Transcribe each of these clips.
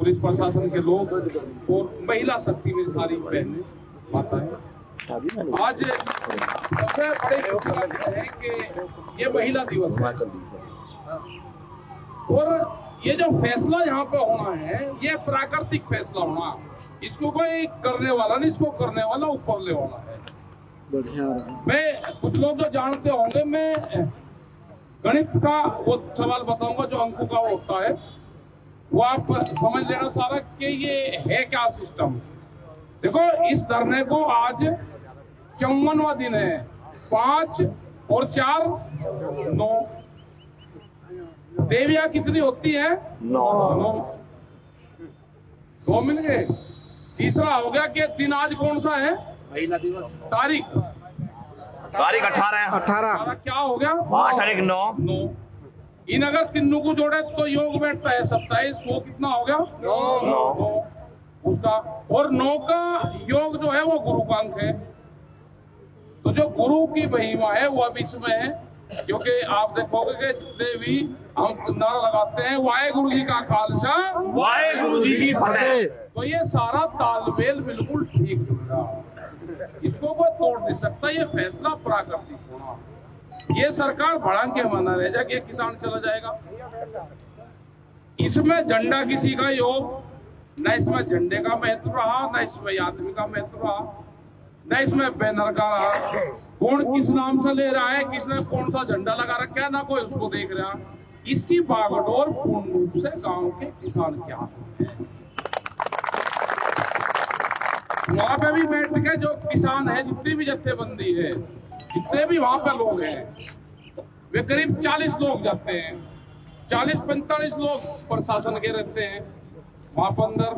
Police प्रशासन के लोग और महिला शक्ति में सारी बहनें माताएं, आज सबसे बड़ी खुशी है कि ये महिला दिवस है और ये जो फैसला यहाँ पे होना है ये प्राकृतिक फैसला होना, इसको कोई करने वाला नहीं, इसको करने वाला ऊपरले वाला है। मैं कुछ लोग जो जानते होंगे, मैं गणित का वो सवाल बताऊंगा जो अंकों का होता है, वो आप समझ लेना सारा कि ये है क्या सिस्टम। देखो इस धरने को आज 54वां दिन है, 5 और 4 9 देवियां कितनी होती है? 9 2 मिल गए। तीसरा हो गया कि दिन आज कौन सा है? महिला दिवस। तारीख 18 क्या हो गया? 8 तारीख 9। इन अगर तीनों को जोड़े तो योग बैठता है 27, वो कितना हो गया? 9 उसका। और 9 का योग जो है वो गुरु का अंक है, तो जो गुरु की महिमा है वो अब इसमें है, क्योंकि आप देखोगे कि जितने भी हम नारा लगाते हैं वाहेगुरु जी का खालसा वाहेगुरु जी की फतेह, तो ये सारा तालमेल बिल्कुल ठीक होगा, इसको कोई तोड़ नहीं सकता। ये फैसला प्राकृतिक होना, ये सरकार भड़ांग के माना रह जाए कि किसान चला जाएगा। इसमें झंडा किसी का योग, न इसमें झंडे का महत्व रहा, न इसमें आदमी का महत्व रहा, न इसमें बैनर का रहा। कौन किस नाम से ले रहा है, किसने कौन सा झंडा लगा रखा है, ना कोई उसको देख रहा। इसकी बागडोर पूर्ण रूप से गांव के किसान के हाथ में है। वहां पे भी बैठ के जो किसान है, जितनी भी जत्थेबंदी है, जितने भी वहां पे लोग हैं, वे करीब 40 लोग जाते हैं, 40-45 लोग प्रशासन के रहते हैं वहां पर अंदर।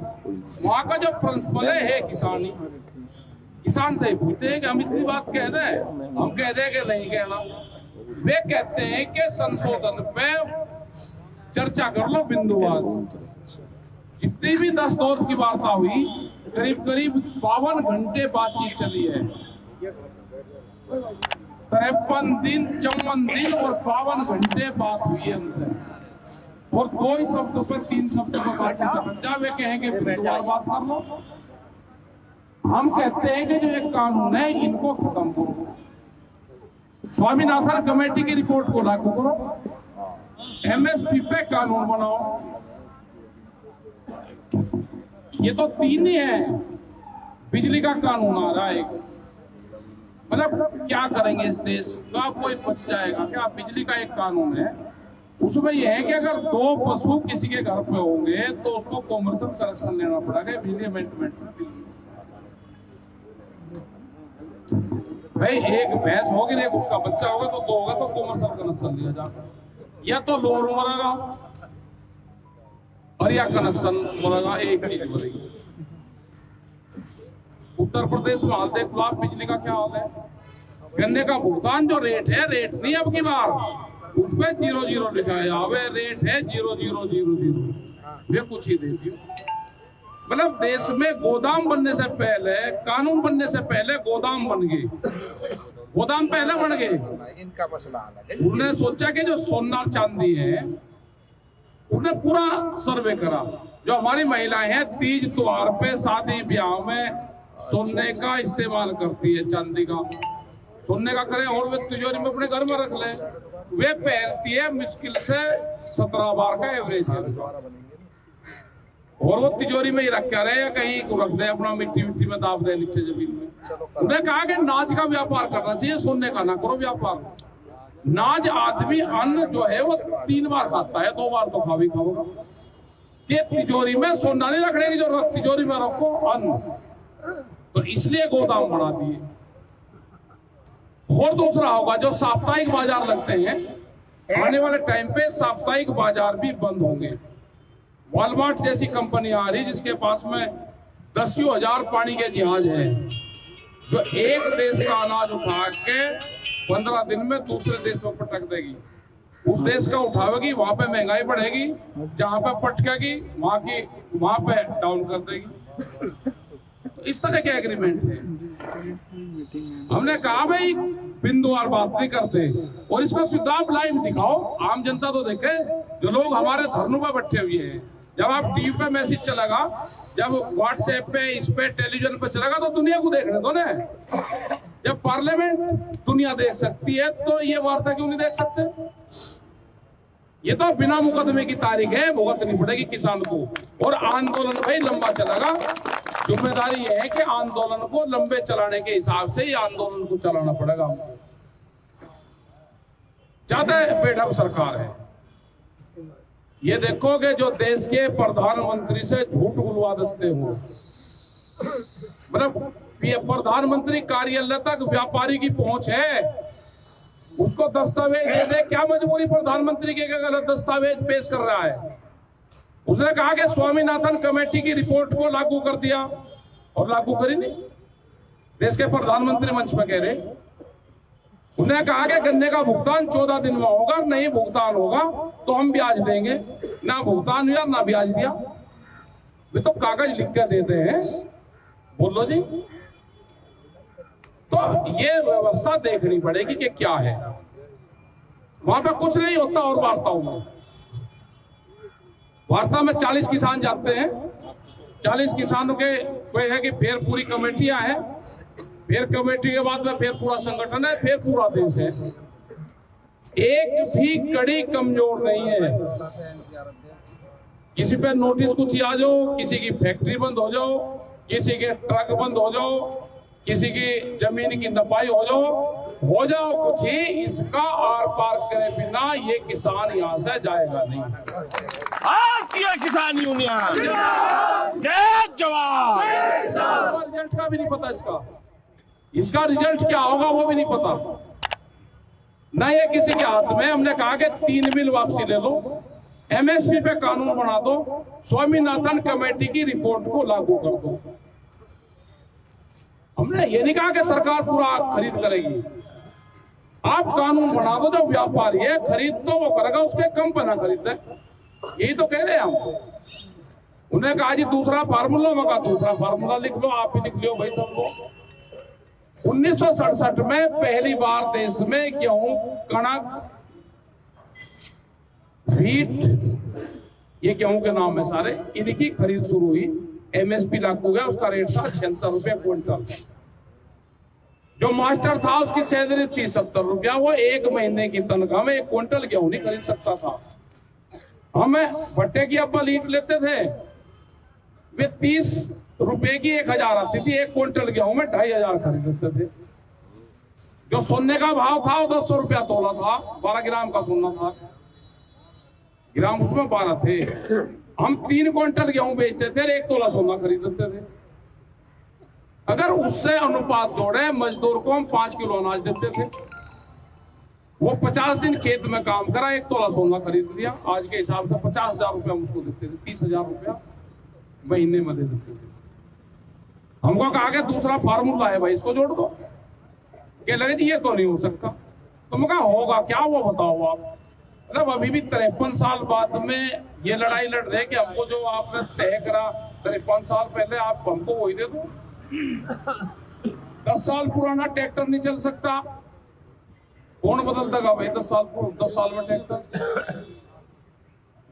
वहां का जो प्रिंसिपल है किसानी, किसान से पूछते हैं कि हम इतनी बात कह रहे हैं, हम कह दे कि नहीं कहना। वे कहते हैं कि संशोधन पे चर्चा कर लो बिंदुवार। जितनी भी 10 दौर की वार्ता हुई, करीब 52 घंटे बातचीत चली है, 53 दिन 54 दिन और 52 घंटे बात हुई है हमसे, और 2 ही शब्दों पर 3 शब्दों पर बातचीत करना। वे कहेंगे बिंदुवार बात कर लो, हम कहते हैं कि जो एक कानून है इनको खत्म करो, स्वामीनाथन कमेटी की रिपोर्ट को लागू करो, एमएसपी पे कानून बनाओ। ये तो 3 ही है, बिजली का कानून आ रहा है एक। मतलब क्या करेंगे इस देश का, कोई बच जाएगा क्या? बिजली का एक कानून है, उसमें यह है कि अगर 2 पशु किसी के घर पे होंगे तो उसको कॉमर्शियल कनेक्शन लेना पड़ेगा बिजली अमेंडमेंट में। भाई एक भैंस होगी, एक उसका बच्चा होगा, तो 2 होगा तो कॉमर्शियल कनेक्शन लिया जाएगा, या तो लोन मरेगा और या कनेक्शन मरेगा, एक चीज मरेगी। उत्तर प्रदेश में हाल देख लो आप, बिजली का क्या हाल है। गन्ने का भुगतान जो रेट है, रेट नहीं अब की बार उसपे 00 लिखा है, अब रेट है 0000, वे कुछ ही देती हूँ। मतलब देश में गोदाम बनने से पहले, कानून बनने से पहले गोदाम बन गए, गोदाम पहले बन गए। इनका मसला अलग है। उन्होंने सोचा कि जो सोना चांदी है, उन्होंने पूरा सर्वे करा। जो हमारी महिलाएं हैं तीज त्योहार पे, शादी ब्याह में सोने का इस्तेमाल करती है, चांदी का सोने का करें, और वे तिजोरी में अपने घर में रख ले। वे पहनती है मुश्किल से 17 बार का एवरेज है, और वो तिजोरी में ही रख कर रहे, या कहीं को रख दे, अपना मिट्टी में दाब दे नीचे जमीन में। उन्होंने कहा कि नाज का व्यापार करना चाहिए, सोने का ना करो व्यापार। नाज आदमी अन्न जो है वो 3 बार खाता है, 2 बार तो खा भी खाओगा। ये तिजोरी में सोना नहीं रखने की जरूरत, तिजोरी में रखो अन्न। तो इसलिए गोदाम बढ़ा दिए। और दूसरा होगा, जो साप्ताहिक बाजार लगते हैं, आने वाले टाइम पे साप्ताहिक बाजार भी बंद होंगे। वॉलमार्ट जैसी कंपनी आ रही जिसके पास में 10,000 पानी के जहाज हैं, जो एक देश का अनाज उठा के 15 दिन में दूसरे देश में पटक देगी। उस देश का उठावेगी, वहां पे महंगाई बढ़ेगी, जहां पे पटकेगी वहां पे डाउन कर देगी। तो इस तरह के एग्रीमेंट है। हमने कहा भाई बिंदुवार बात नहीं करते, और इसका सीधा लाइव दिखाओ, आम जनता तो देखे। जो लोग हमारे धरनों पर बैठे हुए हैं, जब आप टीवी पे मैसेज चलेगा, जब व्हाट्सएप पे, इस पे, टेलीविजन पे चलेगा तो दुनिया को देखने दो ना। जब पार्लियामेंट दुनिया देख सकती है तो ये वार्ता क्यों नहीं देख सकते? ये तो बिना मुकदमे की तारीख है, भुगतनी पड़ेगी किसान को। और आंदोलन भाई लंबा चलेगा। जिम्मेदारी ये है कि आंदोलन को लंबे चलाने के हिसाब से ही आंदोलन को चलाना पड़ेगा। ज्यादा बेढब सरकार है। ये देखो कि जो देश के प्रधानमंत्री से झूठ बुलवा देते हो, मतलब ये प्रधानमंत्री कार्यालय तक व्यापारी की पहुंच है, उसको दस्तावेज दे दे, क्या मजबूरी प्रधानमंत्री के गलत दस्तावेज पेश कर रहा है? उसने कहा कि स्वामीनाथन कमेटी की रिपोर्ट को लागू कर दिया और लागू करी नहीं। देश के प्रधानमंत्री मंच पर कह रहे, उन्होंने कहा कि गन्ने का भुगतान 14 दिन में होगा, नहीं भुगतान होगा तो हम ब्याज देंगे। ना भुगतान हुआ ना ब्याज दिया। वे तो कागज लिख के देते हैं, बोलो जी। तो ये व्यवस्था देखनी पड़ेगी कि क्या है। वहां पे कुछ नहीं होता। और वार्ता में 40 किसान जाते हैं। 40 किसानों के कोई है कि फिर पूरी कमेटियां हैं, फिर कमेटी के बाद में फिर पूरा संगठन है, फिर पूरा देश है। एक भी कड़ी कमजोर नहीं है। किसी पे नोटिस कुछ आ जाओ, किसी की फैक्ट्री बंद हो जाओ, किसी के ट्रक बंद हो जाओ, किसी की जमीन की नपाई हो जाओ कुछ ही, इसका आर पार करे बिना ये किसान यहाँ से जाएगा नहीं। भारतीय किसान यूनियन जय जवान। रिजल्ट का भी नहीं पता इसका रिजल्ट क्या होगा वो भी नहीं पता। न ये किसी के हाथ में। हमने कहा कि 3 बिल वापसी ले लो, एमएसपी पे कानून बना दो, स्वामीनाथन कमेटी की रिपोर्ट को लागू कर दो। हमने ये नहीं कहा कि सरकार पूरा खरीद करेगी। आप कानून बना दो, जो व्यापारी है खरीद तो वो करेगा, उसके कम पे ना खरीदे। यही तो कह रहे हैं हम। उन्हें कहा जी दूसरा फार्मूला, मगा दूसरा फार्मूला लिख लो, आप ही लिख लो भाई सब लोग। 1967 में पहली बार देश में गेहूं, कणक, व्हीट, ये गेहूं के नाम है सारे, इनकी खरीद शुरू हुई। एमएसपी लागू गया, उसका रेट था 76 रुपया क्विंटल। जो मास्टर था उसकी सैलरी थी 70 रुपया। वो 1 महीने की तनख्वाह में 1 क्विंटल गेहूं नहीं खरीद सकता था। हमें भट्टे की अब्बा लीट लेते थे, वे 30 रुपए की 1000 आती थी। 1 क्विंटल गेहूं में 2500 खरीदते थे। जो सोने का भाव था वो 200 रुपया तोला था। 12 ग्राम का सोना था, ग्राम उसमें 12 थे। हम 3 क्विंटल गेहूं बेचते थे, 1 तोला सोना खरीदते थे। अगर उससे अनुपात जोड़े, मजदूर को हम 5 किलो अनाज देते थे। वो 50 दिन खेत में काम करा, 1 तोला सोना खरीद लिया। आज के हिसाब से 50,000 रुपया हम उसको देते थे। 30,000 रुपया महीने में दे देते थे। हमको कहा कि दूसरा फार्मूला है भाई, इसको जोड़ दो। क्या लगे जी ये तो नहीं हो सकता। तो मैं कहा होगा क्या, वो बताओ आप। मतलब अभी भी 53 साल बाद में ये लड़ाई लड़ रहे कि हमको जो आपने तय करा 53 साल पहले, आप हमको वही दे दो। 10 साल पुराना ट्रैक्टर नहीं चल सकता, कौन बदल देगा भाई? 10 साल में ट्रैक्टर,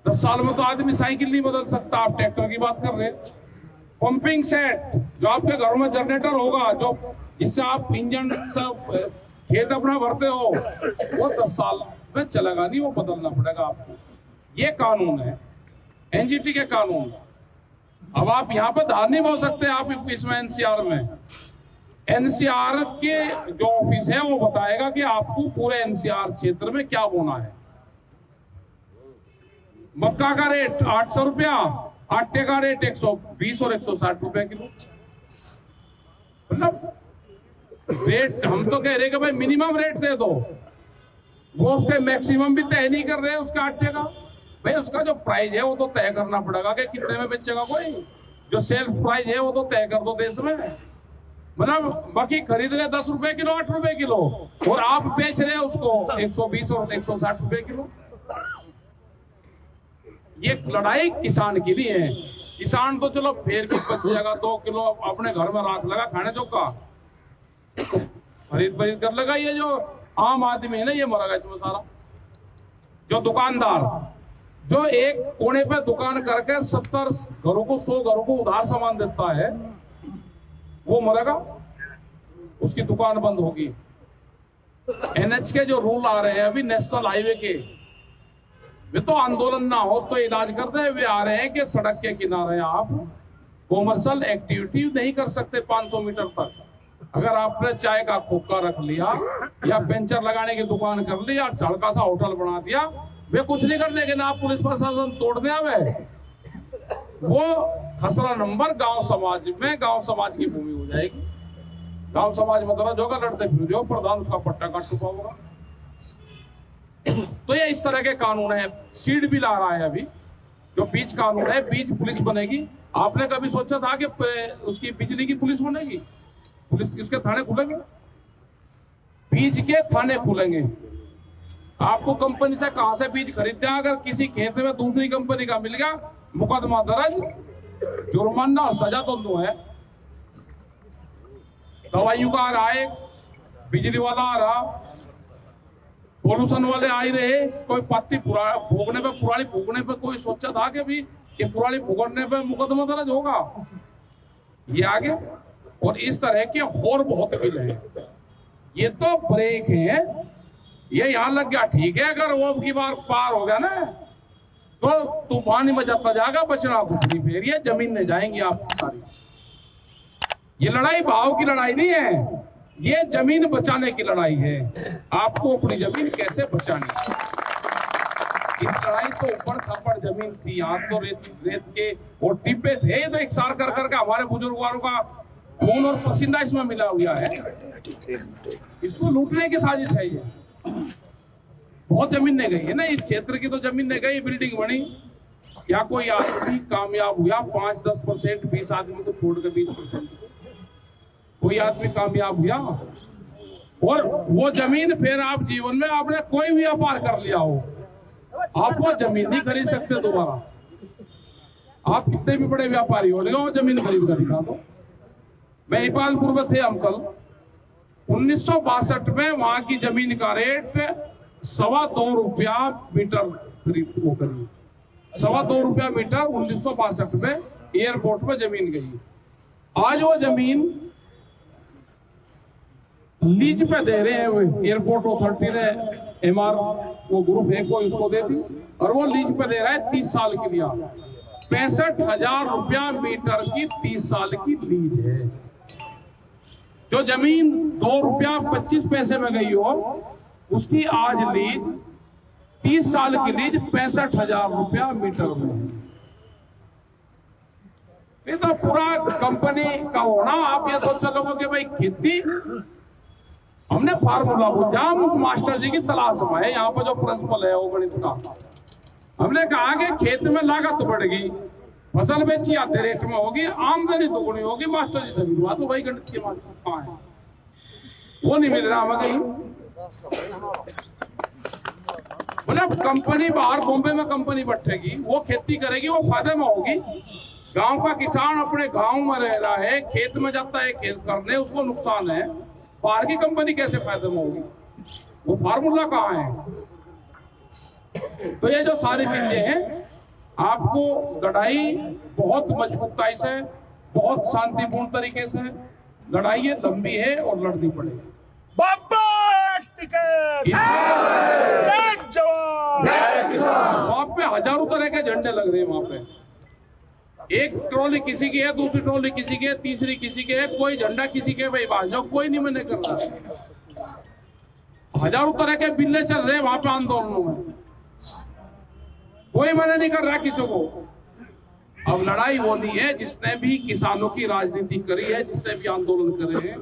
10 साल में तो आदमी साइकिल नहीं बदल सकता। आप ट्रैक्टर की बात कर रहे हैं। पंपिंग सेट, जो आपके घरों में जनरेटर होगा, जो जिससे आप इंजन सब खेत अपना भरते हो, वो 10 साल में चलेगा नहीं, वो बदलना पड़ेगा आपको। ये कानून है, एनजीटी के कानून। अब आप यहाँ पर धार नहीं बोल सकते। आप इसमें एनसीआर में, एनसीआर के जो ऑफिस है वो बताएगा कि आपको पूरे एनसीआर क्षेत्र में क्या बोना है। मक्का का रेट 800 रुपया, आटे का रेट 120 और 160 रुपया किलो। मतलब रेट हम तो कह रहे कि भाई मिनिमम रेट दे दो, वो उसके मैक्सिमम भी तय नहीं कर रहे हैं उसके आटे का। भाई उसका जो प्राइस है वो तो तय करना पड़ेगा कि कितने में बेचेगा कोई। जो सेल्फ प्राइस है वो तो तय कर दो देश में। मतलब बाकी खरीद रहे 10 रुपए किलो, 8 रुपए किलो, और आप बेच रहे हैं उसको 120 और 160 रुपए किलो। ये लड़ाई किसान के लिए है। किसान तो चलो फेर की बच जाएगा, 2 किलो अपने घर में राख लगा खाने जो का, खरीद कर लगा। ये जो आम आदमी है ना, ये मरेगा इसमें सारा। जो दुकानदार जो एक कोने पे दुकान करके 70 घरों को 100 घरों को उधार सामान देता है, वो मरेगा, उसकी दुकान बंद होगी। एनएच के जो रूल आ रहे हैं अभी नेशनल हाईवे के, वे तो आंदोलन ना हो तो इलाज करते हैं, वे आ रहे हैं कि सड़क के किनारे आप कॉमर्शियल एक्टिविटी नहीं कर सकते 500 मीटर तक। अगर आपने चाय का खोखा रख लिया या पेंचर लगाने की दुकान कर ली या हल्का सा होटल बना दिया, वे कुछ नहीं करने के ना आप पुलिस प्रशासन तोड़ दे। वो खसरा नंबर गांव समाज में, गांव समाज की भूमि हो जाएगी। गांव समाज में दर्ज होगा, लड़ते फिर हो, प्रधान उसका पट्टा काट चुका होगा। तो ये इस तरह के कानून है। सीड भी ला रहा है अभी, जो बीज कानून है, बीज पुलिस बनेगी। आपने कभी सोचा था कि उसकी बिजली की पुलिस बनेगी? पुलिस किसके थाने खुलेंगे? बीज के थाने खुलेंगे। आपको कंपनी से कहां से बीज खरीदते हैं? अगर किसी खेत में दूसरी कंपनी का मिल गया, मुकदमा दर्ज, जुर्माना, सजा तो दो है। दवाइयों का आ रहा है, बिजली वाला आ रहा, पोल्यूशन वाले आ ही रहे। कोई पत्ती भोगने पे, पुरानी भोगने पे कोई सोचा था कि भी ये पुरानी भोगने पे मुकदमा दर्ज होगा? ये आगे और इस तरह के और बहुत बिल हैं। ये तो ब्रेक है, ये यहां लग गया ठीक है। अगर वो की बार पार हो गया ना तो तूफान ही मचाता जाएगा, बचना कुछ नहीं। फिर ये जमीन नहीं जाएंगी आप सारी। ये लड़ाई भाव की लड़ाई नहीं है, ये जमीन बचाने की लड़ाई है। आपको अपनी जमीन कैसे बचानी है। इस लड़ाई तो ऊपर थप्पड़ जमीन थी, यहाँ तो रेत के और टिब्बे थे। ये तो एक सार कर करके हमारे बुजुर्गों का खून और पसीना इसमें मिला हुआ है। इसको लूटने की साजिश है। ये बहुत जमीन नहीं गई है ना, इस क्षेत्र की तो जमीन नहीं गई, बिल्डिंग बनी या कोई आदमी कामयाब हुआ 5-10%, 20 आदमी को छोड़ के 20% कोई आदमी कामयाब हुआ। और वो जमीन फिर आप जीवन में आपने कोई भी व्यापार कर लिया हो, आप वो जमीन नहीं खरीद सकते दोबारा। आप कितने भी बड़े व्यापारी हो गए, वो जमीन खरीद कर दिखा दो। महिपालपुर में थे हम कल, 1962 में वहां की जमीन का रेट ₹2.25 मीटर खरीद वो करी, ₹2.25 मीटर 1962 में एयरपोर्ट में जमीन गई। आज वो जमीन लीज पे दे रहे हैं, एयरपोर्ट अथॉरिटी ने एमआर वो ग्रुप है कोई उसको दे दी, और वो लीज पे दे रहा है 30 साल के लिए। 65,000 रुपया मीटर की 30 साल की लीज है। जो जमीन ₹2.25 में गई हो, उसकी आज लीज 30 साल की लीज 65,000 रुपया मीटर में। ये तो पूरा कंपनी का होना। आप ये सोच लोगे कि भाई खेती, हमने फार्मूला पूछा, हम उस मास्टर जी की तलाश में है। यहाँ पर जो प्रिंसिपल है वो गणित का, हमने कहा कि खेत में लागत बढ़ेगी, फसल बेची आधे रेट में होगी, आमदनी दोगुनी होगी। मास्टर जी से भी बात, तो भाई गणित के मास्टर कहाँ है? वो नहीं मिल रहा हमें कहीं। मतलब कंपनी बाहर बॉम्बे में कंपनी बैठेगी, वो खेती करेगी, वो फायदे में होगी। गांव का किसान अपने गांव में रह रहा है, खेत में जाता है खेत करने, उसको नुकसान है। बाहर की कंपनी कैसे फायदे में होगी? वो फार्मूला कहाँ है? तो ये जो सारी चीजें हैं, आपको लड़ाई बहुत मजबूताई से, बहुत शांतिपूर्ण तरीके से लड़ाई है, लंबी है और लड़नी पड़ेगी। बाबा टिकट, जय जवान, जय किसान। वहां पे हजारों तरह के झंडे लग रहे हैं। वहां पे एक ट्रॉली किसी की है, दूसरी ट्रॉली किसी की है, तीसरी किसी के है, कोई झंडा किसी के, भाई भाजपा कोई नहीं मना कर रहा। हजारों तरह के बिल्ले चल रहे हैं वहां पे आंदोलनों में, कोई मना नहीं कर रहा किसी को। अब लड़ाई वो नहीं है। जिसने भी किसानों की राजनीति करी है, जिसने भी आंदोलन करे हैं,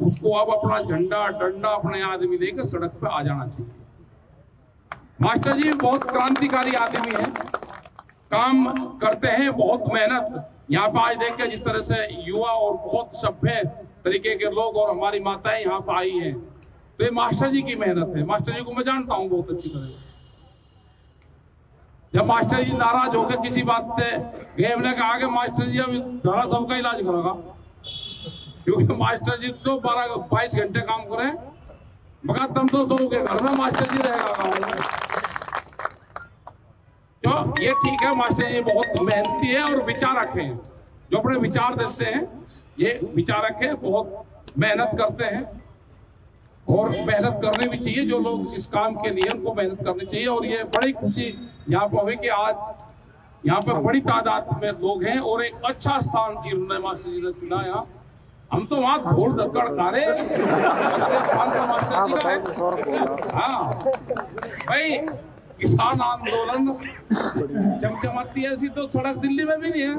उसको अब अपना झंडा डंडा अपने आदमी लेकर सड़क पे आ जाना चाहिए। मास्टर जी बहुत क्रांतिकारी आदमी है, काम करते हैं, बहुत मेहनत। यहाँ पे आज देखिए जिस तरह से युवा और बहुत सभ्य तरीके के लोग और हमारी माताएं यहाँ पे आई हैं, तो ये मास्टर जी की मेहनत है। मास्टर जी को मैं जानता हूँ बहुत अच्छी तरह। जब मास्टर जी नाराज हो गए किसी बात से, हमने कहा कि मास्टर जी अब धारा सबका इलाज करेगा, क्योंकि मास्टर जी तो 12-22 घंटे काम करें, मगर तुम तो सो के घर में मास्टर जी रहेगा गाँव में। क्यों? ये ठीक है, मास्टर जी बहुत मेहनती है और विचारक हैं, जो अपने विचार देते हैं, ये विचारक है, बहुत मेहनत करते हैं और मेहनत करनी भी चाहिए। जो लोग इस काम के लिए उनको मेहनत करनी चाहिए। और ये बड़ी खुशी यहाँ पर हुई कि आज यहाँ पे बड़ी तादाद में लोग हैं और एक अच्छा स्थान इन्होंने मास्टर जी ने चुना। यहाँ हम तो वहाँ घोड़ धक्कड़ खा रहे, हाँ भाई, किसान आंदोलन चमचमाती है ऐसी तो सड़क दिल्ली में भी नहीं है।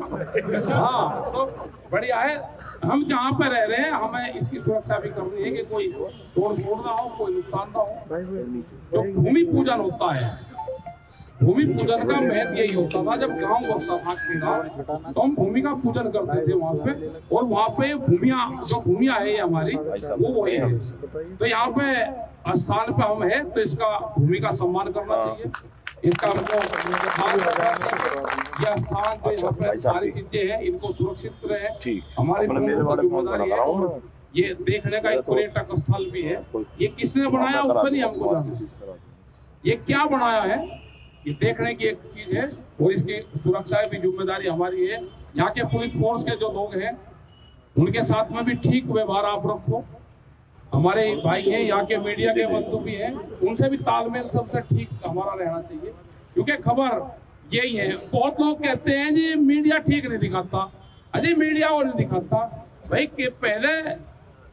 हाँ तो बढ़िया है। हम जहाँ पे रह रहे हैं हमें इसकी सुरक्षा भी करनी है कि कोई तोड़ फोड़ ना हो, कोई नुकसान ना हो। जो भूमि पूजन होता है, भूमि पूजन का महत्व यही होता था। जब गांव बसता था खेड़ा तो हम भूमि का पूजन करते थे वहाँ पे, और वहाँ पे भूमिया जो भूमिया है हमारी वो वही है। तो यहाँ पे स्थान पे हम है तो इसका भूमि का सम्मान करना चाहिए। इसका हमको यह स्थान जो यहाँ पे सारी चीजें हैं इनको सुरक्षित रहे, हमारी जिम्मेदारी है। ये देखने का एक पर्यटक स्थल भी है। ये किसने बनाया उस पर नहीं हमको जानना, ये क्या बनाया है ये देखने की एक चीज है, और इसकी सुरक्षा भी जिम्मेदारी हमारी है। यहाँ के पुलिस फोर्स के जो लोग हैं उनके साथ में भी ठीक व्यवहार आप रखो। हमारे भाई हैं यहाँ के, मीडिया के बंधु भी हैं, उनसे भी तालमेल सबसे ठीक हमारा रहना चाहिए। क्योंकि खबर यही है, बहुत लोग कहते हैं जी मीडिया ठीक नहीं दिखाता। अरे मीडिया और नहीं दिखाता भाई, के पहले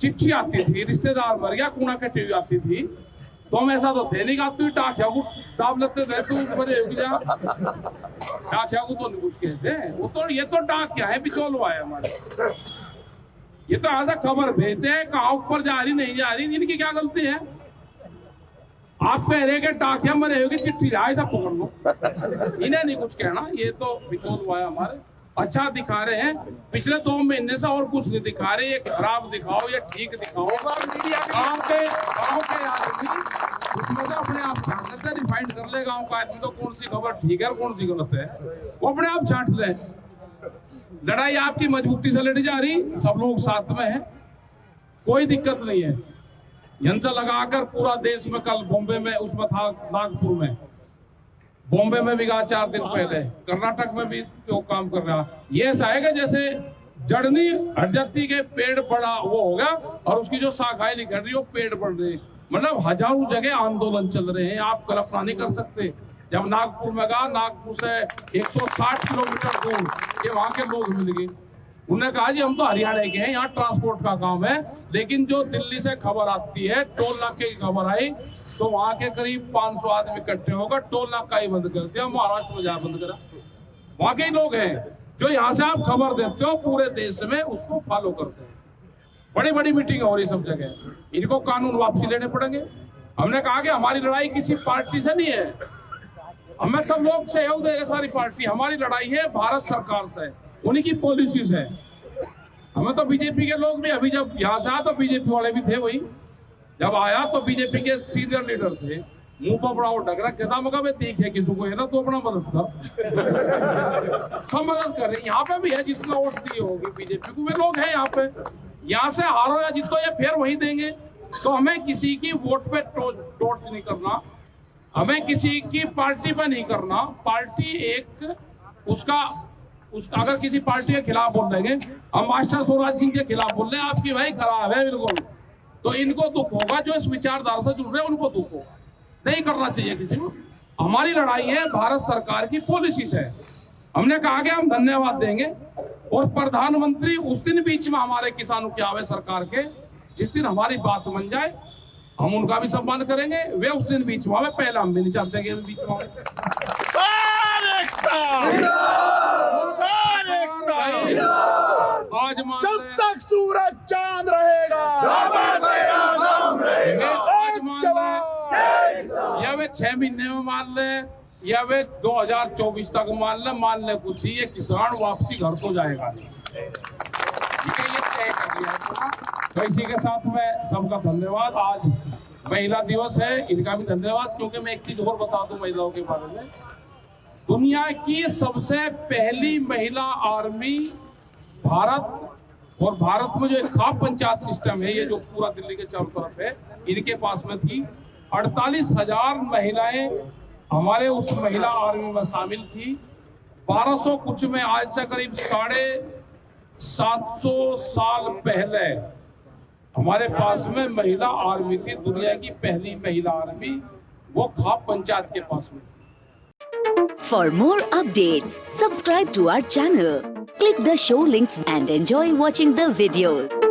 चिट्ठी आती थी, रिश्तेदार मर गया कूड़ा के टीवी आती थी, तो हम ऐसा तो थे नहीं कि तू टाठिया को दाब लेते थे, तू बड़े टाठिया को तो नहीं कुछ कहते। वो तो ये तो डाक क्या है, बिचौलवा है हमारे। ये तो ऐसा खबर भेजते हैं कहाँ ऊपर जा रही नहीं जा रही, इनकी क्या गलती है। आप कह रहे कि टाकिया मरे होगी, चिट्ठी जाए था पकड़ लो, इन्हें नहीं कुछ कहना। ये तो बिचौलवा है हमारे। अच्छा दिखा रहे हैं, पिछले 2 महीने से और कुछ नहीं दिखा रहे। ये खराब दिखाओ या ठीक दिखाओ। गाँव के आदमी उसमें तो अपने आप छांट लेते हैं, रिफाइंड कर ले गाँव का आदमी तो कौन सी खबर ठीक है और कौन सी गलत है, वो अपने आप छांट ले। लड़ाई आपकी मजबूती से लड़ी जा रही, सब लोग साथ में है, कोई दिक्कत नहीं है। यंत्र लगाकर पूरा देश में, कल बॉम्बे में उसमें था, नागपुर में, बॉम्बे में भी गया 4 दिन पहले, कर्नाटक में भी तो काम कर रहा। ये ऐसा है कि जैसे जड़नी हट जाती के पेड़ बड़ा वो हो गया और उसकी जो शाखाएं निकल रही वो पेड़ बढ़ रही। मतलब हजारों जगह आंदोलन चल रहे हैं, आप कल्पना नहीं कर सकते। जब नागपुर में गया, नागपुर से 160 किलोमीटर दूर ये वहां के लोग मिल गए। उन्होंने कहा जी हम तो हरियाणा के हैं, यहाँ ट्रांसपोर्ट का काम है, लेकिन जो दिल्ली से खबर आती है, टोल नाके की खबर आई तो वहां के करीब 500 आदमी इकट्ठे होकर टोल नाका ही बंद कर दिया, महाराष्ट्र में जा बंद करा। वहां के लोग हैं जो यहाँ से आप खबर देते हो पूरे देश में उसको फॉलो करते हैं। बड़ी बड़ी मीटिंग हो रही सब जगह, इनको कानून वापसी लेने पड़ेंगे। हमने कहा कि हमारी लड़ाई किसी पार्टी से नहीं है, हमें सब लोग सहयोग देंगे, सारी पार्टी। हमारी लड़ाई है भारत सरकार से, उन्हीं की पॉलिसी से। हमें तो बीजेपी के लोग भी, अभी जब यहाँ से आया तो बीजेपी वाले भी थे, वही जब आया तो बीजेपी के सीनियर लीडर थे, मुंह पर बड़ा ढक रखा था, मगर ठीक है किसी को है ना तो अपना मदद कर सब मदद कर रहे। यहाँ पे भी है जिसने वोट दी होगी बीजेपी को, वे लोग हैं यहाँ पे। यहाँ से हारो या जीतो ये फिर वही देंगे। तो हमें किसी की वोट पे टोट नहीं करना, हमें किसी की पार्टी पे नहीं करना। पार्टी एक उसका अगर किसी पार्टी के खिलाफ बोल देंगे, हम मास्टर स्वराज सिंह के खिलाफ बोल रहे हैं, आपकी भाई खराब है बिल्कुल, तो इनको दुख होगा। जो इस विचारधारा से जुड़ रहे हैं उनको दुख होगा, नहीं करना चाहिए किसी को। हमारी लड़ाई है भारत सरकार की पॉलिसी से। हमने कहा कि हम धन्यवाद देंगे और प्रधानमंत्री उस दिन बीच में हमारे किसानों के आवे सरकार के, जिस दिन हमारी बात बन जाए हम उनका भी सम्मान करेंगे। वे उस दिन बीच में आवे, पहले हम भी नहीं चाहते कि बीच में आवे। आज जब तक सूरज चांद रहेगा या वे 6 महीने में मान ले या वे 2024 तक मान ले कुछ ही, ये किसान वापसी घर तो जाएगा। ठीक है, ये तय कर दिया। तो इसी के साथ में सबका धन्यवाद। आज महिला दिवस है, इनका भी धन्यवाद। क्योंकि मैं एक चीज और बता दूं महिलाओं के बारे में, दुनिया की सबसे पहली महिला आर्मी भारत, और भारत में जो एक खाप पंचायत सिस्टम है, ये जो पूरा दिल्ली के चारों तरफ है, इनके पास में थी। 48,000 महिलाएं हमारे उस महिला आर्मी में शामिल थी। 1200 कुछ में आज से करीब 750 साल पहले हमारे पास में महिला आर्मी थी। दुनिया की पहली महिला आर्मी वो खाप पंचायत के पास में। For more updates, subscribe to our channel, click the show links and enjoy watching the videos.